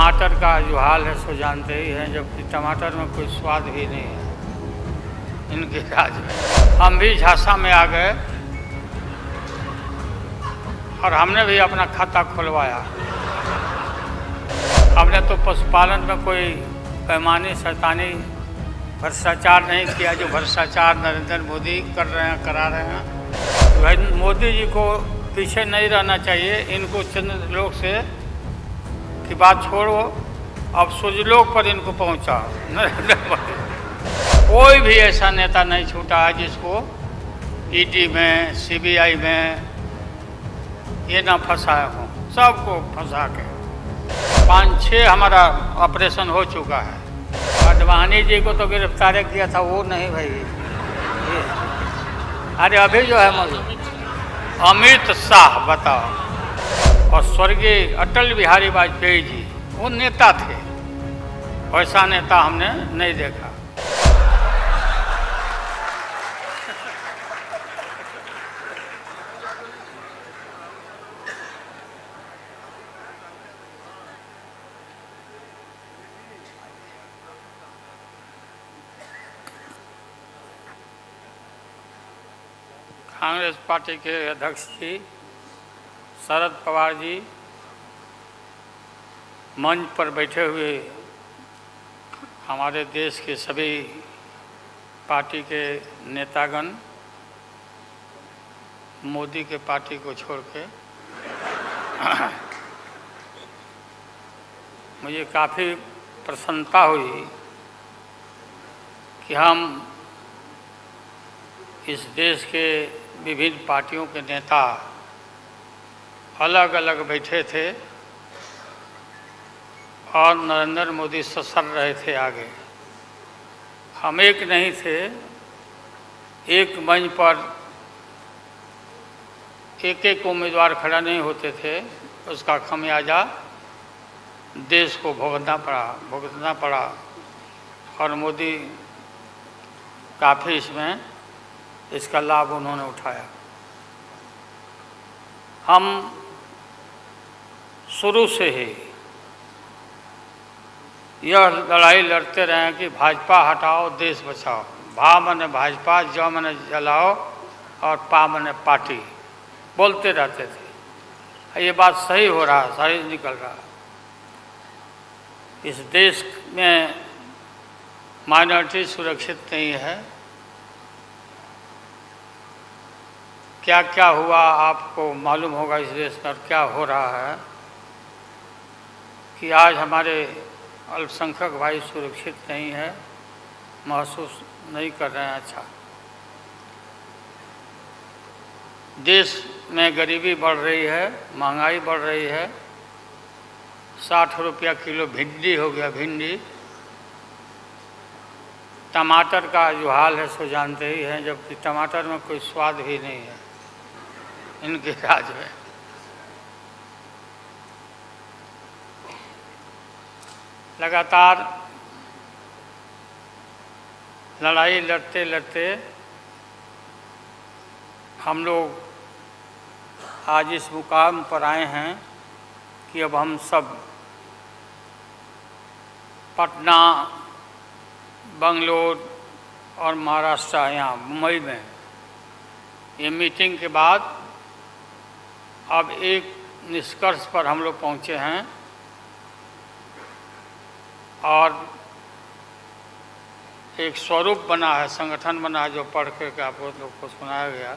टमाटर का जो हाल है सो जानते ही हैं, जबकि टमाटर में कोई स्वाद ही नहीं है इनके राज में। हम भी झांसा में आ गए और हमने भी अपना खाता खुलवाया। हमने तो पशुपालन में कोई पैमानी शैतानी भ्रष्टाचार नहीं किया जो भ्रष्टाचार नरेंद्र मोदी कर रहे हैं, करा रहे हैं। तो भाई मोदी जी को पीछे नहीं रहना चाहिए। इनको चंद्रलोक से की बात छोड़ो, अब सूर्यलोक पर इनको पहुंचा नरेंद्र मोदी। कोई भी ऐसा नेता नहीं छूटा है जिसको ईडी में, सीबीआई में ये ना फंसाया हो। सबको फंसा के 5-6 हमारा ऑपरेशन हो चुका है। अडवाणी जी को तो गिरफ्तार किया था, वो नहीं भाई। अरे अभी जो है अमित शाह बताओ, और स्वर्गीय अटल बिहारी वाजपेयी जी वो नेता थे, वैसा नेता हमने नहीं देखा। कांग्रेस पार्टी के अध्यक्ष जी शरद पवार जी मंच पर बैठे हुए हमारे देश के सभी पार्टी के नेतागण मोदी के पार्टी को छोड़ के मुझे काफ़ी प्रसन्नता हुई कि हम इस देश के विभिन्न पार्टियों के नेता अलग अलग बैठे थे और नरेंद्र मोदी ससर रहे थे आगे। हम एक नहीं थे, एक मंच पर एक एक उम्मीदवार खड़ा नहीं होते थे। उसका खमियाजा देश को भुगतना पड़ा और मोदी काफ़ी इसका लाभ उन्होंने उठाया। हम शुरू से ही यह लड़ाई लड़ते रहे कि भाजपा हटाओ देश बचाओ। भा मने भाजपा, ज मने जलाओ और पा मने पार्टी बोलते रहते थे। ये बात सही हो रहा, सही निकल रहा। इस देश में माइनॉरिटी सुरक्षित नहीं है। क्या क्या हुआ आपको मालूम होगा इस देश में, क्या हो रहा है कि आज हमारे अल्पसंख्यक भाई सुरक्षित नहीं है, महसूस नहीं कर रहे हैं। अच्छा, देश में गरीबी बढ़ रही है, महंगाई बढ़ रही है। 60 रुपया किलो भिंडी हो गया, भिंडी। टमाटर का जो हाल है सो जानते ही हैं, जबकि टमाटर में कोई स्वाद ही नहीं है इनके राज में। लगातार लड़ाई लड़ते लड़ते हम लोग आज इस मुकाम पर आए हैं कि अब हम सब पटना, बंगलोर और महाराष्ट्र, यहाँ मुंबई में ये मीटिंग के बाद अब एक निष्कर्ष पर हम लोग पहुँचे हैं और एक स्वरूप बना है, संगठन बना है जो पढ़ के आप लोग को सुनाया गया।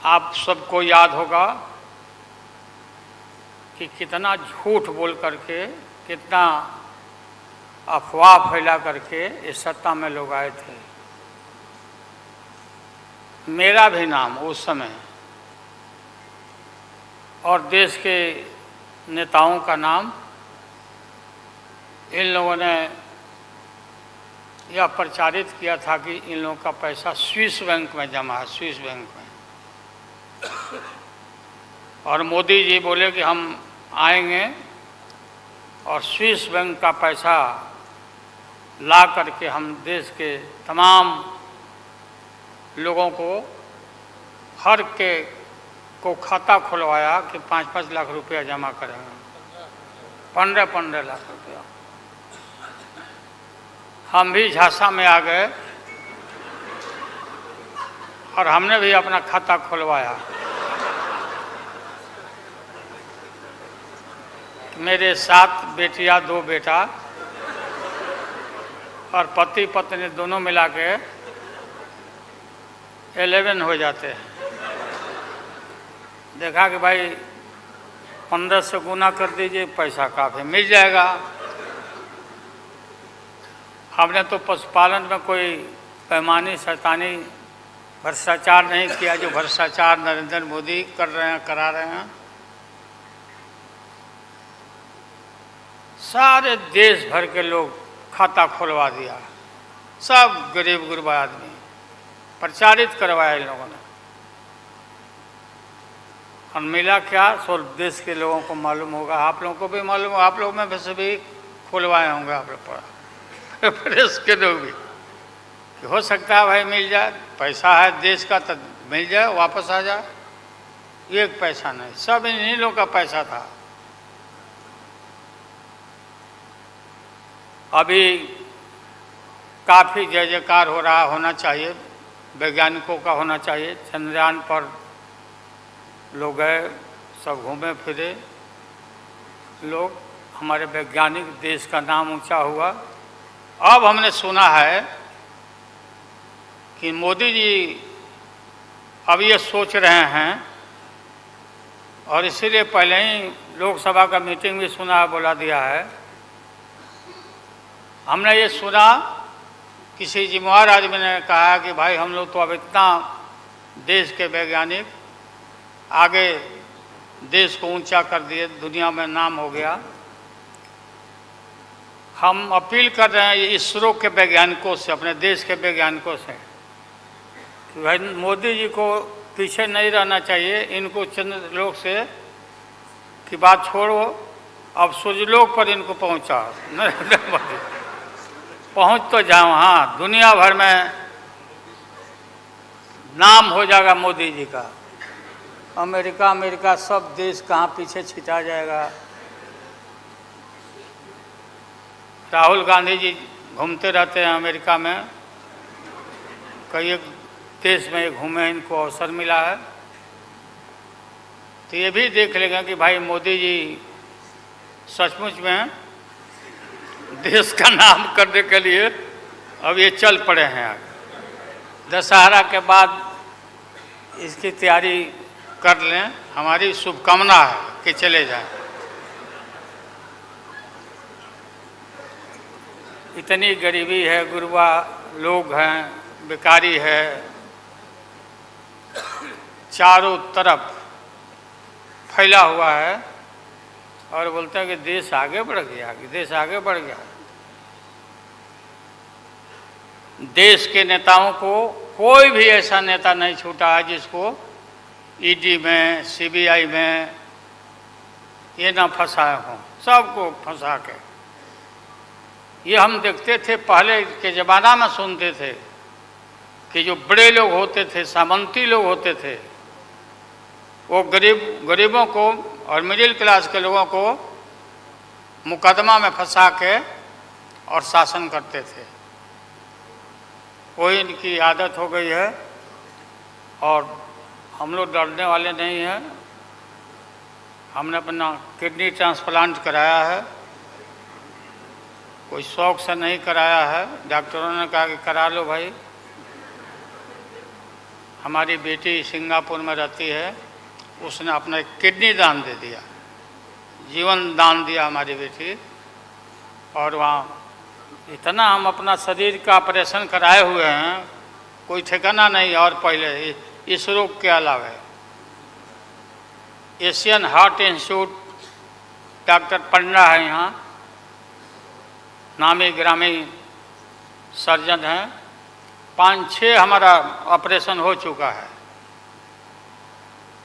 आप सबको याद होगा कि कितना झूठ बोल करके, कितना अफवाह फैला करके इस सत्ता में लोग आए थे। मेरा भी नाम उस समय और देश के नेताओं का नाम इन लोगों ने यह प्रचारित किया था कि इन लोगों का पैसा स्विस बैंक में जमा है, स्विस बैंक में। और मोदी जी बोले कि हम आएंगे और स्विस बैंक का पैसा ला करके हम देश के तमाम लोगों को, हर के को खाता खुलवाया कि 5-5 लाख रुपया जमा करेंगे, 15-15 लाख रुपया। हम भी झांसा में आ गए और हमने भी अपना खाता खुलवाया। मेरे 7 बेटियां 2 बेटा और पति पत्नी दोनों मिला के 11 हो जाते हैं। देखा कि भाई 15 से गुना कर दीजिए, पैसा काफ़ी मिल जाएगा। हमने तो पशुपालन में कोई पैमानी शैतानी भ्रष्टाचार नहीं किया जो भ्रष्टाचार नरेंद्र मोदी कर रहे हैं, करा रहे हैं। सारे देश भर के लोग खाता खुलवा दिया, सब गरीब गुरबा आदमी प्रचारित करवाया इन लोगों ने। और मिला क्या, सो देश के लोगों को मालूम होगा, आप लोगों को भी मालूम होगा, आप लोग में वैसे भी खुलवाए होंगे आप लोग पढ़ा प्रेस के लोग भी, कि हो सकता है भाई मिल जाए, पैसा है देश का तो मिल जाए, वापस आ जाए। एक पैसा नहीं, सब इन्हीं लोगों का पैसा था। अभी काफ़ी जय जयकार हो रहा, होना चाहिए, वैज्ञानिकों का होना चाहिए। चंद्रयान पर लोग गए, सब घूमे फिरे लोग, हमारे वैज्ञानिक, देश का नाम ऊंचा हुआ। अब हमने सुना है कि मोदी जी अब ये सोच रहे हैं, और इसीलिए पहले ही लोकसभा का मीटिंग भी सुना, बोला दिया है। हमने ये सुना, किसी जिम्मेवार आदमी ने कहा कि भाई हम लोग तो अब इतना देश के वैज्ञानिक आगे देश को ऊंचा कर दिए, दुनिया में नाम हो गया। हम अपील कर रहे हैं इसरो के वैज्ञानिकों से, अपने देश के वैज्ञानिकों से, कि भाई मोदी जी को पीछे नहीं रहना चाहिए। इनको चंद्रलोक से की बात छोड़ो, अब सूर्यलोक पर इनको पहुंचा नरेंद्र मोदी, पहुंच तो जाओ। हाँ, दुनिया भर में नाम हो जाएगा मोदी जी का। अमेरिका सब देश कहाँ पीछे छिटा जाएगा। राहुल गांधी जी घूमते रहते हैं अमेरिका में, कई एक देश में घूमे, इनको अवसर मिला है। तो ये भी देख लेगा कि भाई मोदी जी सचमुच में देश का नाम करने के लिए अब ये चल पड़े हैं। आगे दशहरा के बाद इसकी तैयारी कर लें, हमारी शुभकामना है कि चले जाएं। इतनी गरीबी है, गुरबा लोग हैं, बेकारी है, चारों तरफ फैला हुआ है, और बोलते हैं कि देश आगे बढ़ गया, कि देश आगे बढ़ गया। देश के नेताओं को कोई भी ऐसा नेता नहीं छूटा है जिसको ईडी में, सीबीआई में ये ना फंसाए हों, सबको फंसा के। ये हम देखते थे पहले के ज़माना में, सुनते थे कि जो बड़े लोग होते थे, सामंती लोग होते थे, वो गरीबों को और मिडिल क्लास के लोगों को मुकदमा में फंसा के और शासन करते थे। वही इनकी आदत हो गई है, और हम लोग डरने वाले नहीं हैं। हमने अपना किडनी ट्रांसप्लांट कराया है, कोई शौक से नहीं कराया है। डॉक्टरों ने कहा कि करा लो भाई। हमारी बेटी सिंगापुर में रहती है, उसने अपना किडनी दान दे दिया, जीवन दान दिया हमारी बेटी। और वहाँ इतना हम अपना शरीर का ऑपरेशन कराए हुए हैं, कोई ठिकाना नहीं। और पहले इस रोग के अलावा एशियन हार्ट इंस्टीट्यूट, डॉक्टर पंडा है यहाँ, नामी ग्रामी सर्जन हैं, 5-6 हमारा ऑपरेशन हो चुका है।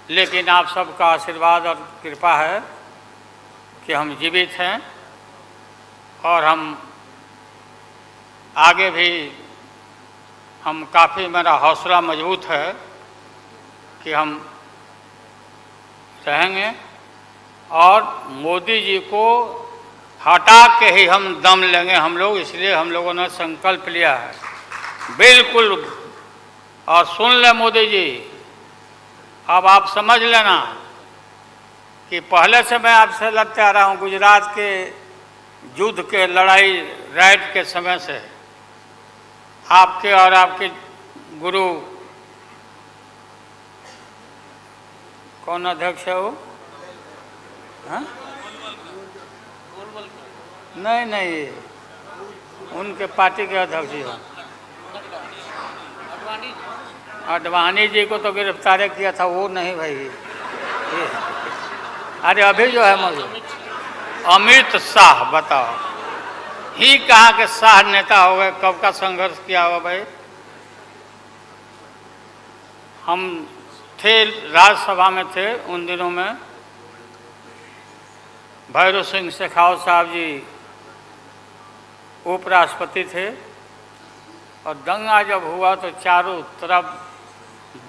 लेकिन आप सबका आशीर्वाद और कृपा है कि हम जीवित हैं, और हम आगे भी, हम काफ़ी, मेरा हौसला मजबूत है कि हम रहेंगे और मोदी जी को हटा के ही हम दम लेंगे हम लोग। इसलिए हम लोगों ने संकल्प लिया है बिल्कुल। और सुन ले मोदी जी, अब आप समझ लेना कि पहले से मैं आपसे लड़ते आ रहा हूँ, गुजरात के युद्ध के लड़ाई राइट के समय से आपके और आपके गुरु कौन अध्यक्ष है वो? हाँ? नहीं, उनके पार्टी के अध्यक्ष जी हैं। अडवाणी जी को तो गिरफ्तार किया था, वो नहीं भाई। अरे अभी जो है मौजूद अमित शाह, बताओ ही कहाँ के शाह नेता हो गए? कब का संघर्ष किया हुआ भाई। हम थे राज्यसभा में थे उन दिनों में, भैरव सिंह शेखावत साहब जी उपराष्ट्रपति थे और दंगा जब हुआ तो चारों तरफ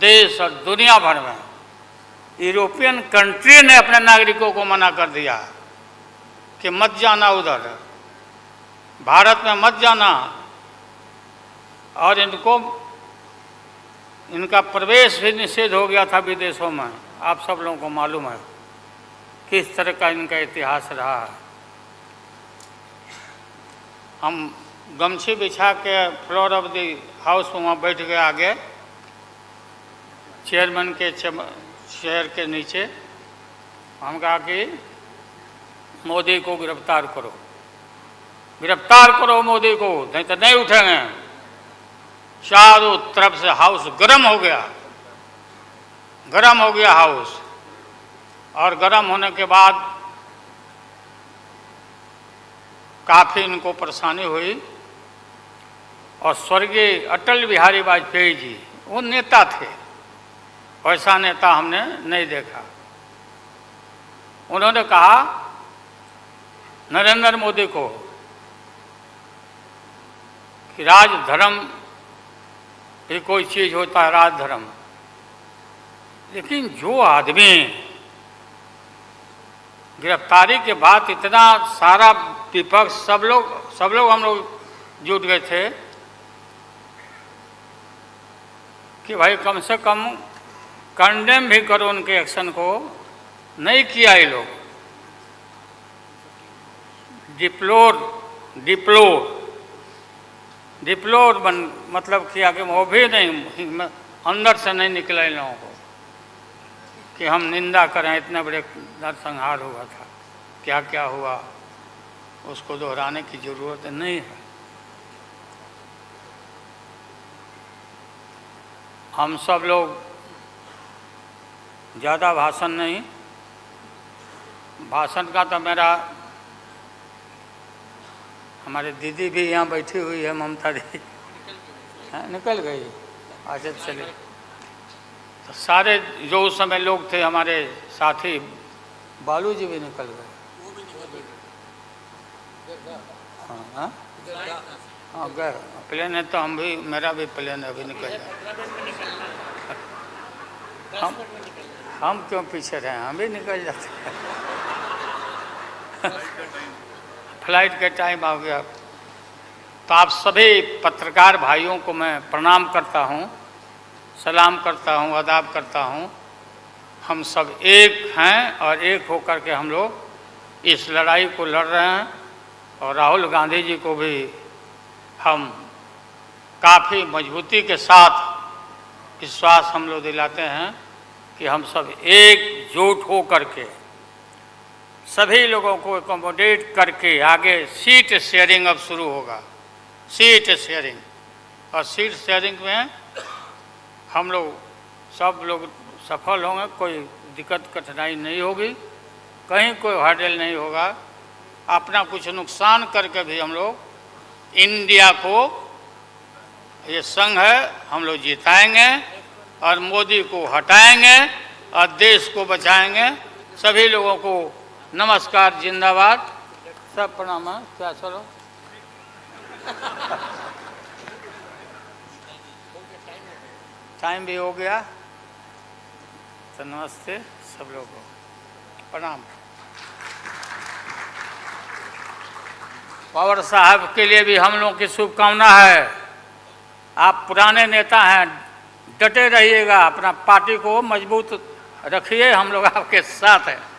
देश और दुनिया भर में यूरोपियन कंट्री ने अपने नागरिकों को मना कर दिया कि मत जाना उधर, भारत में मत जाना, और इनका प्रवेश भी निषेध हो गया था विदेशों में। आप सब लोगों को मालूम है किस तरह का इनका इतिहास रहा है। हम गमछी बिछा के फ्लोर ऑफ द हाउस में वहाँ बैठ गए आगे, चेयरमैन के चेयर के नीचे। हम कहा कि मोदी को गिरफ्तार करो, गिरफ्तार करो मोदी को, नहीं तो नहीं उठेंगे। चारों तरफ से हाउस गर्म हो गया, गर्म हो गया हाउस। और गर्म होने के बाद काफ़ी इनको परेशानी हुई। और स्वर्गीय अटल बिहारी वाजपेयी जी, वो नेता थे, वैसा नेता हमने नहीं देखा। उन्होंने कहा नरेंद्र मोदी को कि राजधर्म भी कोई चीज़ होता है, राजधर्म। लेकिन जो आदमी गिरफ्तारी के बाद इतना सारा विपक्ष सब लोग हम लोग जुट गए थे कि भाई कम से कम कंडेम भी करो उनके एक्शन को, नहीं किया ये लोग। डिप्लोर मतलब किया कि वो भी नहीं, अंदर से नहीं निकला इन लोगों को कि हम निंदा करें, इतने बड़े नरसंहार हुआ था, क्या क्या हुआ उसको दोहराने की जरूरत नहीं है। हम सब लोग ज़्यादा भाषण नहीं, भाषण का तो मेरा, हमारे दीदी भी यहाँ बैठी हुई है, ममता दी निकल गई। अच्छा चलिए, तो सारे जो उस समय लोग थे हमारे साथी, बालू जी भी निकल गए। हाँ गए प्लेन है तो हम भी, मेरा भी प्लेन अभी निकल गया। हम क्यों पीछे रहे, हम भी निकल जाते हैं। फ्लाइट का टाइम आ गया। तो आप सभी पत्रकार भाइयों को मैं प्रणाम करता हूँ, सलाम करता हूँ, आदाब करता हूँ। हम सब एक हैं और एक होकर के हम लोग इस लड़ाई को लड़ रहे हैं। और राहुल गांधी जी को भी हम काफ़ी मजबूती के साथ विश्वास हम लोग दिलाते हैं कि हम सब एकजुट हो करके सभी लोगों को एकोमोडेट करके आगे सीट शेयरिंग अब शुरू होगा, सीट शेयरिंग। और सीट शेयरिंग में हम लोग सब लोग सफल होंगे, कोई दिक्कत कठिनाई नहीं होगी, कहीं कोई हर्डल नहीं होगा। अपना कुछ नुकसान करके भी हम लोग इंडिया को, ये संघ है, हम लोग जिताएंगे और मोदी को हटाएंगे और देश को बचाएंगे। सभी लोगों को नमस्कार, जिंदाबाद, सब प्रणाम है। क्या चलो टाइम भी हो गया, तो नमस्ते सब लोगों को। प्रणाम। पवार साहब के लिए भी हम लोगों की शुभकामना है। आप पुराने नेता हैं, डटे रहिएगा, अपना पार्टी को मजबूत रखिए, हम लोग आपके साथ हैं।